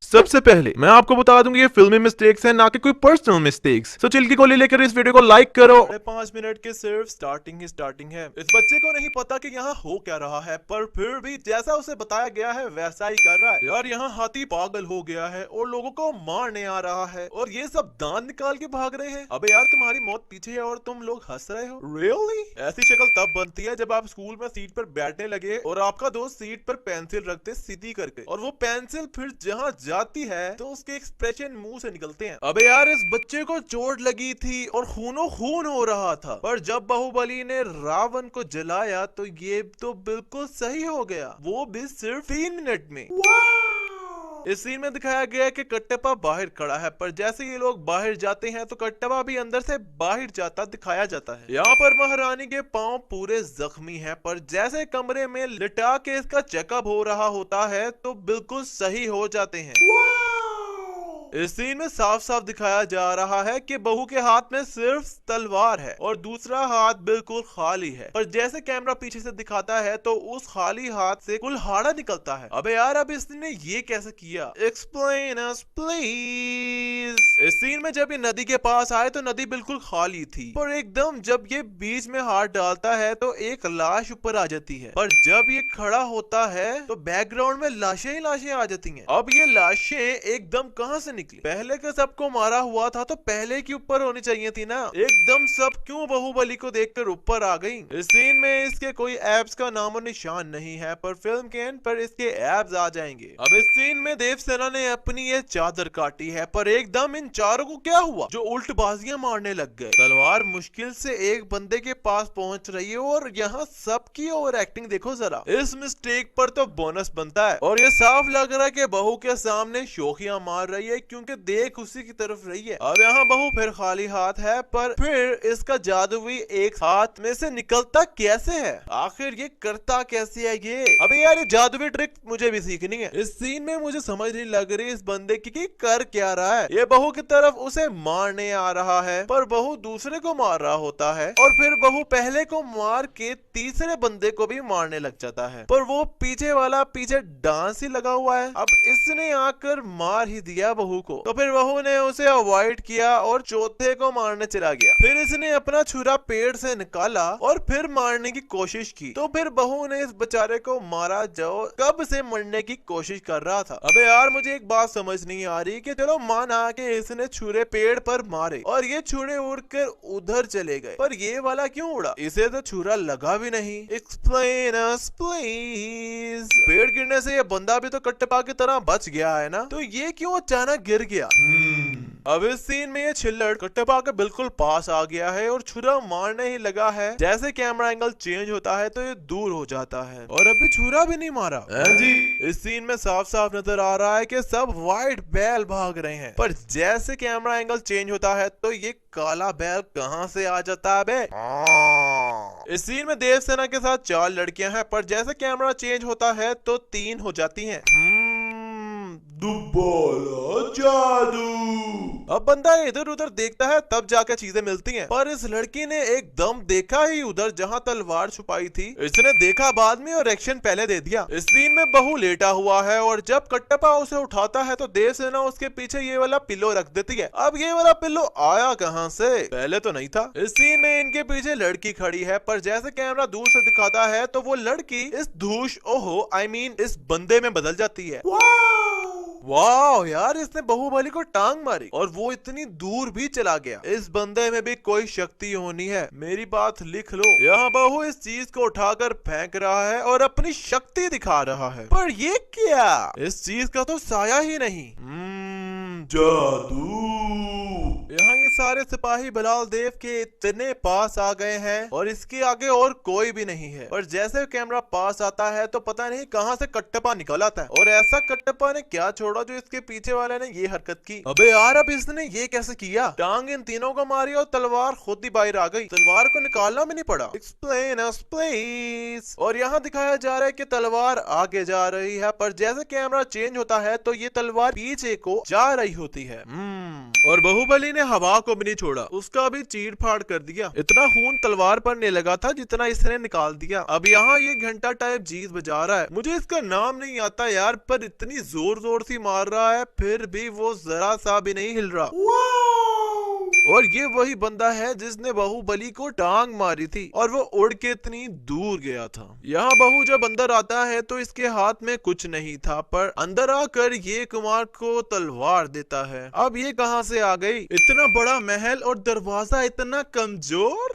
सबसे पहले मैं आपको बता दूंगी ये फिल्मी मिस्टेक्स है ना कि कोई पर्सनल मिस्टेक्स। तो चिल्की गोली लेकर इस वीडियो को लाइक करो। 5 मिनट के सिर्फ स्टार्टिंग है। इस बच्चे को नहीं पता कि यहाँ हो क्या रहा है, पर फिर भी जैसा उसे बताया गया है वैसा ही कर रहा है। यार यहाँ हाथी पागल हो गया है और लोगों को मारने आ रहा है और ये सब दांत निकाल के भाग रहे हैं। अबे यार तुम्हारी मौत पीछे है और तुम लोग हंस रहे हो। रियली? ऐसी शक्ल तब बनती है जब आप स्कूल में सीट पर बैठने लगे और आपका दोस्त सीट पर पेंसिल रखते सीधी करके, और वो पेंसिल फिर जहाँ जाती है तो उसके एक्सप्रेशन मुंह से निकलते हैं। अबे यार इस बच्चे को चोट लगी थी और खूनो खून हो रहा था, पर जब बाहुबली ने रावण को जलाया तो ये तो बिल्कुल सही हो गया, वो भी सिर्फ 3 मिनट में। इस सीन में दिखाया गया कि कट्टप्पा बाहर खड़ा है, पर जैसे ये लोग बाहर जाते हैं तो कट्टप्पा भी अंदर से बाहर जाता दिखाया जाता है। यहाँ पर महारानी के पांव पूरे जख्मी हैं, पर जैसे कमरे में लिटा के इसका चेकअप हो रहा होता है तो बिल्कुल सही हो जाते हैं। इस सीन में साफ साफ दिखाया जा रहा है कि बहू के हाथ में सिर्फ तलवार है और दूसरा हाथ बिल्कुल खाली है, पर जैसे कैमरा पीछे से दिखाता है तो उस खाली हाथ से कुल्हाड़ा निकलता है। अबे यार अब इसने ये कैसे किया? Explain us please. इस सीन में जब ये नदी के पास आए तो नदी बिल्कुल खाली थी, पर एकदम जब ये बीच में हाथ डालता है तो एक लाश ऊपर आ जाती है, पर जब ये खड़ा होता है तो बैकग्राउंड में लाशें ही लाशें आ जाती हैं। अब ये लाशें एकदम कहां से निकली? पहले का सबको मारा हुआ था तो पहले की ऊपर होनी चाहिए थी ना, एकदम सब क्यों बाहुबली को देखकर ऊपर आ गई? इस सीन में इसके कोई एब्स का नामो निशान नहीं है, पर फिल्म के एंड पर इसके एब्स आ जाएंगे। अब इस सीन में देवसेना ने अपनी ये चादर काटी है, पर एकदम इन चारों को क्या हुआ जो उल्टबाजियां मारने लग गए? तलवार मुश्किल से एक बंदे के पास पहुंच रही है और यहाँ सबकी ओवर एक्टिंग देखो जरा। इस मिस्टेक पर तो बोनस बनता है, और ये साफ लग रहा है कि बहू के सामने शोखियां मार रही है क्योंकि देख उसी की तरफ रही है। अब यहाँ बहू फिर खाली हाथ है, पर फिर इसका जादू भी एक हाथ में से निकलता कैसे है? आखिर ये करता कैसे है ये? अबे यार ये जादुई ट्रिक मुझे भी सीखनी है। इस सीन में मुझे समझ नहीं लग रही इस बंदे की कि कर क्या रहा है। ये बहू की तरफ उसे मारने आ रहा है, पर बहू दूसरे को मार रहा होता है, और फिर बहू पहले को मार के तीसरे बंदे को भी मारने लग जाता है, पर वो पीछे वाला पीछे डांस ही लगा हुआ है। अब इसने आकर मार ही दिया बहू को, तो फिर बहू ने उसे अवॉइड किया और चौथे को मारने चला गया। फिर इसने अपना छुरा पेड़ से निकाला और फिर मारने की कोशिश की, तो फिर बहू ने इस बेचारे को मारा जो कब से मरने की कोशिश कर रहा था। अबे यार मुझे एक बात समझ नहीं आ रही कि चलो माना कि इसने छुरे पेड़ पर मारे और ये छुरे उड़कर उधर चले गए, पर ये वाला क्यों उड़ा? इसे तो छुरा लगा भी नहीं। Explain us please. पेड़ गिरने से ये बंदा भी तो कट्टप्पा की तरह बच गया है ना, तो ये क्यों अचानक गिर गया? अब इस सीन में ये छिल्लड़ कट्टप्पा के बिल्कुल पास आ गया है और छुरा मारने ही लगा है। जैसे कैमरा एंगल चेंज होता है तो ये दूर हो जाता है और अभी छुरा भी नहीं मारा जी। इस सीन में साफ साफ नजर आ रहा है कि सब व्हाइट बैल भाग रहे हैं, पर जैसे कैमरा एंगल चेंज होता है तो ये काला बैल कहां से आ जाता है बे? इस सीन में देवसेना के साथ 4 लड़कियां हैं, पर जैसे कैमरा चेंज होता है तो 3 हो जाती हैं। दुबारा जादू। अब बंदा इधर उधर देखता है तब जाकर चीजें मिलती हैं, पर इस लड़की ने एकदम देखा ही उधर जहां तलवार छुपाई थी। इसने देखा बाद में और एक्शन पहले दे दिया। इस सीन में बहू लेटा हुआ है और जब कट्टप्पा उसे उठाता है तो देवसेना उसके पीछे ये वाला पिल्लो रख देती है। अब ये वाला पिल्लो आया कहां से? पहले तो नहीं था। इस सीन में इनके पीछे लड़की खड़ी है, पर जैसे कैमरा दूर से दिखाता है तो वो लड़की इस धूष इस बंदे में बदल जाती है। वाह यार इसने बाहुबली को टांग मारी और वो इतनी दूर भी चला गया। इस बंदे में भी कोई शक्ति होनी है, मेरी बात लिख लो। यहाँ बहू इस चीज को उठाकर फेंक रहा है और अपनी शक्ति दिखा रहा है, पर ये क्या? इस चीज का तो साया ही नहीं। जादू। यहाँ ये सारे सिपाही बलाल देव के इतने पास आ गए हैं और इसके आगे और कोई भी नहीं है, पर जैसे कैमरा पास आता है तो पता नहीं कहां से कट्टप्पा निकल आता है, और ऐसा कट्टप्पा ने क्या छोड़ा जो इसके पीछे वाले ने ये हरकत की। अबे यार अब इसने ये कैसे किया? टांग इन तीनों को मारी और तलवार खुद ही बाहर आ गई, तलवार को निकालना भी नहीं पड़ा। Explain us please. और यहाँ दिखाया जा रहा है कि तलवार आगे जा रही है, पर जैसे कैमरा चेंज होता है तो ये तलवार पीछे को जा रही होती है। और बाहुबली ने हवा को भी नहीं छोड़ा, उसका भी चीर फाड़ कर दिया। इतना खून तलवार पर नहीं लगा था जितना इसने निकाल दिया। अब यहाँ ये घंटा टाइप चीज बजा रहा है, मुझे इसका नाम नहीं आता यार, पर इतनी जोर जोर से मार रहा है फिर भी वो जरा सा भी नहीं हिल रहा। और ये वही बंदा है जिसने बाहुबली को टांग मारी थी और वो उड़ के इतनी दूर गया था। यहाँ बहू जब अंदर आता है तो इसके हाथ में कुछ नहीं था, पर अंदर आकर ये कुमार को तलवार देता है। अब ये कहाँ से आ गई? इतना बड़ा महल और दरवाजा इतना कमजोर?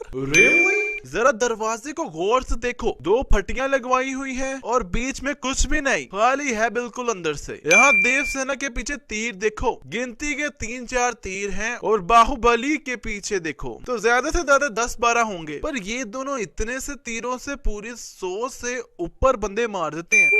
जरा दरवाजे को गौर से देखो, 2 फटियां लगवाई हुई है और बीच में कुछ भी नहीं, खाली है बिल्कुल अंदर से। यहाँ देवसेना के पीछे तीर देखो, गिनती के 3-4 तीर हैं और बाहुबली के पीछे देखो तो ज्यादा से ज्यादा 10-12 होंगे, पर ये दोनों इतने से तीरों से पूरी 100 से ऊपर बंदे मार देते हैं।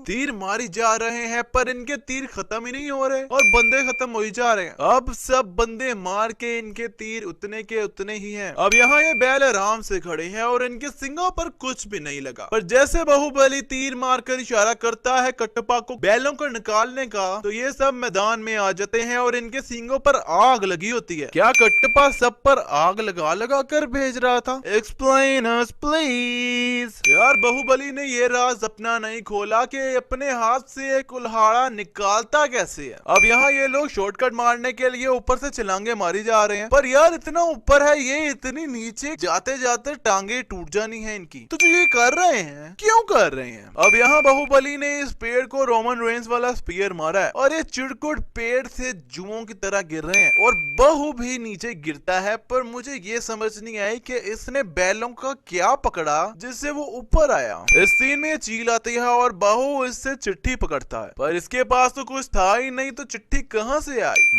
तीर मारी जा रहे हैं पर इनके तीर खत्म ही नहीं हो रहे और बंदे खत्म हो ही जा रहे हैं। अब सब बंदे मार के इनके तीर उतने के उतने ही हैं। अब यहाँ ये बैल आराम से खड़े हैं और इनके सिंगों पर कुछ भी नहीं लगा, पर जैसे बाहुबली तीर मारकर इशारा करता है कटप्पा को बैलों को निकालने का, तो ये सब मैदान में आ जाते हैं और इनके सिंगों पर आग लगी होती है। क्या कटप्पा सब पर आग लगा लगा कर भेज रहा था? Explain us please. यार बाहुबली ने ये राज अपना नहीं खोला कि अपने हाथ से एक कुल्हाड़ा निकालता कैसे है। अब यहाँ ये लोग शॉर्टकट मारने के लिए ऊपर से छलांगे मारी जा रहे हैं, पर यार इतना ऊपर है ये, इतनी नीचे जाते जाते टांगे टूट जानी है इनकी। तो जो ये कर रहे हैं क्यों कर रहे हैं? अब यहाँ बाहुबली ने इस पेड़ को रोमन रेंज वाला स्पीयर मारा है और ये चिड़कुट पेड़ से जुओं की तरह गिर रहे हैं और बहू भी नीचे गिरता है, पर मुझे ये समझ नहीं आई कि इसने बैलों का क्या पकड़ा जिससे वो ऊपर आया। इस सीन में चील आती है और बहू इससे चिट्ठी पकड़ता है, पर इसके पास तो कुछ था ही नहीं, तो चिट्ठी कहाँ से आई?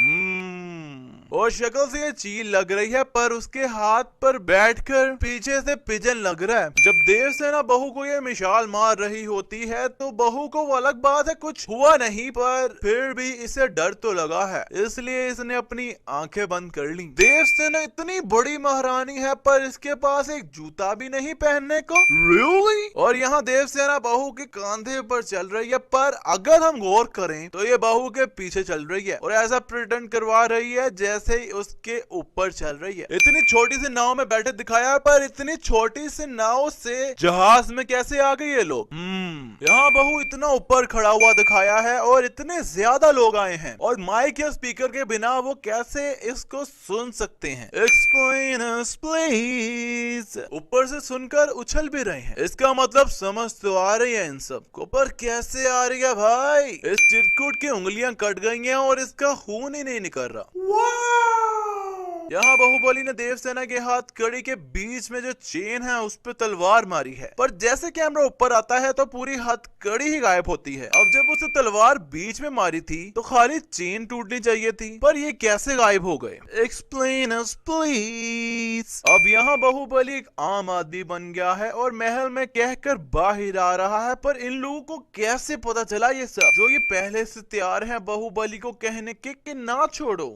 और शक्ल से ये चील लग रही है, पर उसके हाथ पर बैठकर पीछे से पिजन लग रहा है। जब देवसेना बहू को ये मिसाल मार रही होती है तो बहू को वो अलग बात है कुछ हुआ नहीं, पर फिर भी इसे डर तो लगा है, इसलिए इसने अपनी आंखें बंद कर ली। देवसेना इतनी बड़ी महारानी है पर इसके पास एक जूता भी नहीं पहनने को। Really? और यहाँ देवसेना बहू के कंधे पर चल रही है, पर अगर हम गौर करें तो ये बहू के पीछे चल रही है और ऐसा प्रिटेंड करवा रही है जैसे ही उसके ऊपर चल रही है। इतनी छोटी सी नाव में बैठे दिखाया, पर इतनी छोटी सी नाव से जहाज में कैसे आ गए ये लोग? यहाँ बहू इतना ऊपर खड़ा हुआ दिखाया है और इतने ज्यादा लोग आए हैं और माइक या स्पीकर के बिना वो कैसे इसको सुन सकते हैं? Explain us please. ऊपर से सुनकर उछल भी रहे हैं, इसका मतलब समझ तो आ रही है इन सबको, पर कैसे आ रही है भाई? इस चिरकुट की उंगलियां कट गई हैं और इसका खून ही नहीं निकल रहा। यहाँ बाहुबली ने देवसेना के हाथ कड़ी के बीच में जो चेन है उस पर तलवार मारी है, पर जैसे कैमरा ऊपर आता है तो पूरी हाथ कड़ी ही गायब होती है। अब जब उसे तलवार बीच में मारी थी तो खाली चेन टूटनी चाहिए थी, पर ये कैसे गायब हो गए? Explain us please. अब यहाँ बाहुबली एक आम आदमी बन गया है और महल में कहकर बाहर आ रहा है, पर इन लोगों को कैसे पता चला ये सब, जो ये पहले से तैयार है बाहुबली को कहने के कि ना छोड़ो।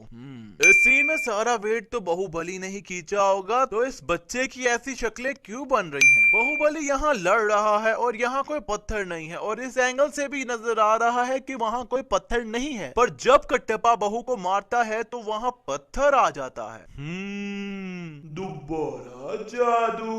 इस सीन में सारा वेट तो बाहुबली ने ही खींचा होगा, तो इस बच्चे की ऐसी शक्लें क्यों बन रही हैं? बाहुबली यहाँ लड़ रहा है और यहाँ कोई पत्थर नहीं है और इस एंगल से भी नजर आ रहा है कि वहाँ कोई पत्थर नहीं है, पर जब कटप्पा बहू को मारता है तो वहाँ पत्थर आ जाता है। दोबारा जादू।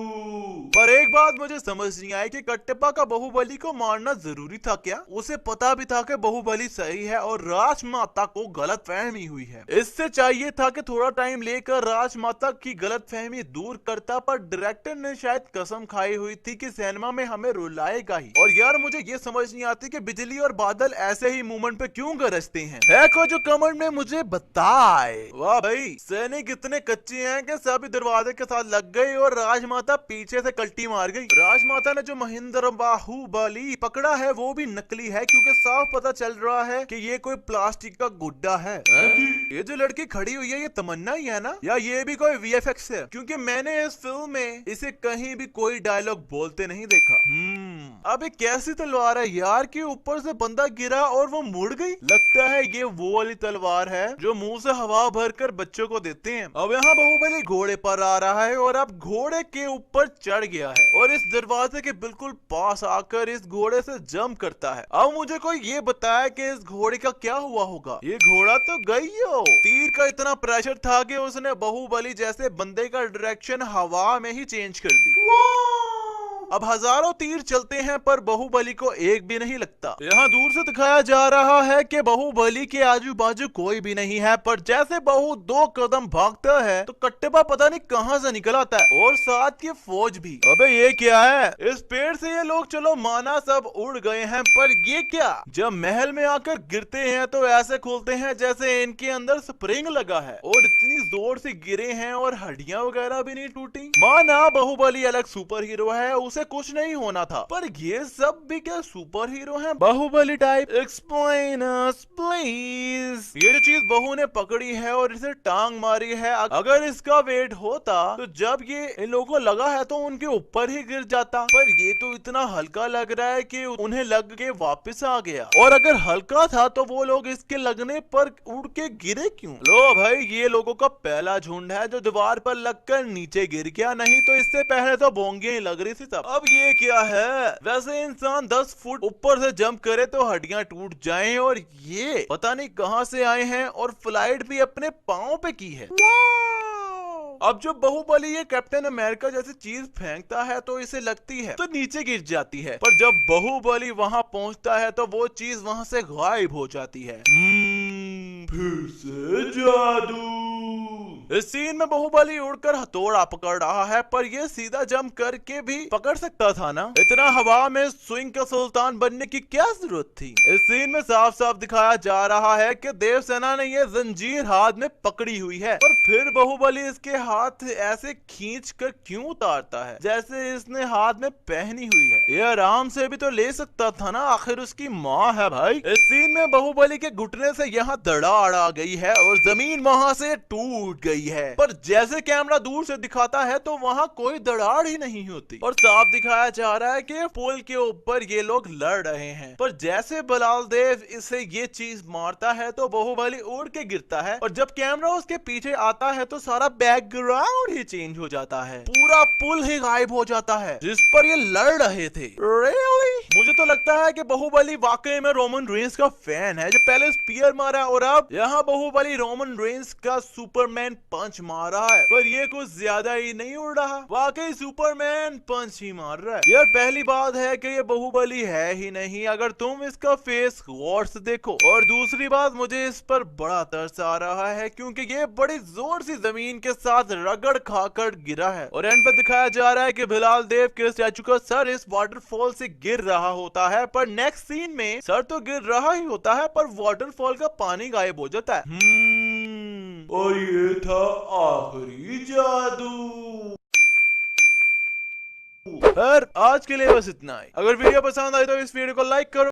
पर एक बात मुझे समझ नहीं आई कि कटप्पा का बाहुबली को मारना जरूरी था क्या? उसे पता भी था कि बाहुबली सही है और राजमाता को गलतफहमी हुई है। इससे चाहिए था कि थोड़ा टाइम लेकर राजमाता की गलतफहमी दूर करता, पर डायरेक्टर ने शायद कसम खाई हुई थी कि सिनेमा में हमें रुलाएगा ही। और यार मुझे ये समझ नहीं आती कि बिजली और बादल ऐसे ही मूवमेंट पे क्यों गरजते हैं? है को जो कमेंट में मुझे बताए। वाह भाई, सैनिक इतने कच्चे हैं कि सभी दरवाजे के साथ लग गए और राजमाता पीछे से कल्टी मार गई। राजमाता ने जो महेंद्र बाहुबली पकड़ा है वो भी नकली है, क्योंकि साफ पता चल रहा है कि ये कोई प्लास्टिक का गुड्डा है। ये जो लड़की खड़ी हुई है ये तमन्ना ही है ना, या ये भी कोई वीएफएक्स है? क्योंकि मैंने इस फिल्म में इसे कहीं भी कोई डायलॉग बोलते नहीं देखा। अब ये कैसी तलवार है यार कि ऊपर से बंदा गिरा और वो मुड़ गई? लगता है ये वो वाली तलवार है जो मुंह से हवा भरकर बच्चों को देते हैं। अब यहाँ बाहुबली घोड़े पर आ रहा है और अब घोड़े के ऊपर चढ़ गया है और इस दरवाजे के बिल्कुल पास आकर इस घोड़े से जंप करता है। अब मुझे कोई ये बताया कि इस घोड़े का क्या हुआ होगा। ये घोड़ा तो गई हो। तीर का इतना प्रेशर था कि उसने बाहुबली जैसे बंदे का डायरेक्शन हवा में ही चेंज कर दी। अब हजारों तीर चलते हैं पर बाहुबली को एक भी नहीं लगता। यहाँ दूर से दिखाया जा रहा है कि बाहुबली के आजू बाजू कोई भी नहीं है, पर जैसे बाहु 2 कदम भागता है तो कट्टेबा पता नहीं कहां से निकल आता है और साथ की फौज भी। अबे ये क्या है? इस पेड़ से ये लोग चलो माना सब उड़ गए हैं, पर ये क्या? जब महल में आकर गिरते हैं तो ऐसे खुलते हैं जैसे इनके अंदर स्प्रिंग लगा है और इतनी जोर से गिरे हैं और हड्डियां वगैरह भी नहीं टूटी। माना बाहुबली अलग सुपर हीरो है, उसे कुछ नहीं होना था, पर ये सब भी क्या सुपर हीरो हैं? Baahubali type. Explain us please. ये जो चीज बहू ने पकड़ी है और इसे टांग मारी है, अगर इसका वेट होता तो जब ये इन लोगों को लगा है तो उनके ऊपर ही गिर जाता, पर ये तो इतना हल्का लग रहा है कि उन्हें लग के वापस आ गया। और अगर हल्का था तो वो लोग इसके लगने पर उड़ के गिरे क्यों? लो भाई, ये लोगों का पहला झुंड है जो दीवार पर लगकर नीचे गिर गया, नहीं तो इससे पहले तो बोंगे ही लग रही थी सब। अब ये क्या है? वैसे इंसान 10 फुट ऊपर से जंप करे तो हड्डियां टूट जाएं, और ये पता नहीं कहां से आए हैं और फ्लाइट भी अपने पांव पे की है। अब जब बाहुबली ये कैप्टन अमेरिका जैसी चीज फेंकता है तो इसे लगती है तो नीचे गिर जाती है, पर जब बाहुबली वहां पहुंचता है तो वो चीज वहां से गायब हो जाती है। फिर से जादू। इस सीन में बाहुबली उड़कर हथौड़ा पकड़ रहा है, पर ये सीधा जंप करके भी पकड़ सकता था ना। इतना हवा में स्विंग का सुल्तान बनने की क्या जरूरत थी? इस सीन में साफ साफ दिखाया जा रहा है कि देवसेना ने ये जंजीर हाथ में पकड़ी हुई है, पर फिर बाहुबली इसके हाथ ऐसे खींच कर क्यों उतारता है जैसे इसने हाथ में पहनी हुई है? ये आराम से भी तो ले सकता था ना, आखिर उसकी माँ है भाई। इस सीन में बाहुबली के घुटने से यहाँ दरार आ गई है और जमीन वहां से टूट गई है, पर जैसे कैमरा दूर से दिखाता है तो वहाँ कोई दरार ही नहीं होती और साफ दिखाया जा रहा है कि पुल के ऊपर ये लोग लड़ रहे हैं। पर जैसे बलाल देव इसे ये चीज मारता है तो बाहुबली उड़ के गिरता है, और जब कैमरा उसके पीछे आता है तो सारा बैकग्राउंड ही चेंज हो जाता है, पूरा पुल ही गायब हो जाता है जिस पर ये लड़ रहे थे। Really? मुझे तो लगता है कि बाहुबली वाकई में रोमन रेंस का फैन है, जो पहले स्पीयर मारा और अब यहाँ बाहुबली रोमन रेंस का सुपरमैन पंच मार रहा है, पर ये कुछ ज्यादा ही नहीं उड़ रहा, वाकई सुपरमैन पंच ही मार रहा है। यार पहली बात है कि ये बाहुबली है ही नहीं अगर तुम इसका फेस गौर से देखो, और दूसरी बात मुझे इस पर बड़ा तरस आ रहा है क्योंकि ये बड़ी जोर से जमीन के साथ रगड़ खाकर गिरा है, और एंड पर दिखाया जा रहा है कि बिलाल देव के स्टैचू का सर इस वाटरफॉल से गिर रहा होता है, पर नेक्स्ट सीन में सर तो गिर रहा ही होता है पर वाटरफॉल का पानी गायब हो जाता है। और ये था आखिरी जादू। पर आज के लिए बस इतना ही। अगर वीडियो पसंद आई तो इस वीडियो को लाइक करो।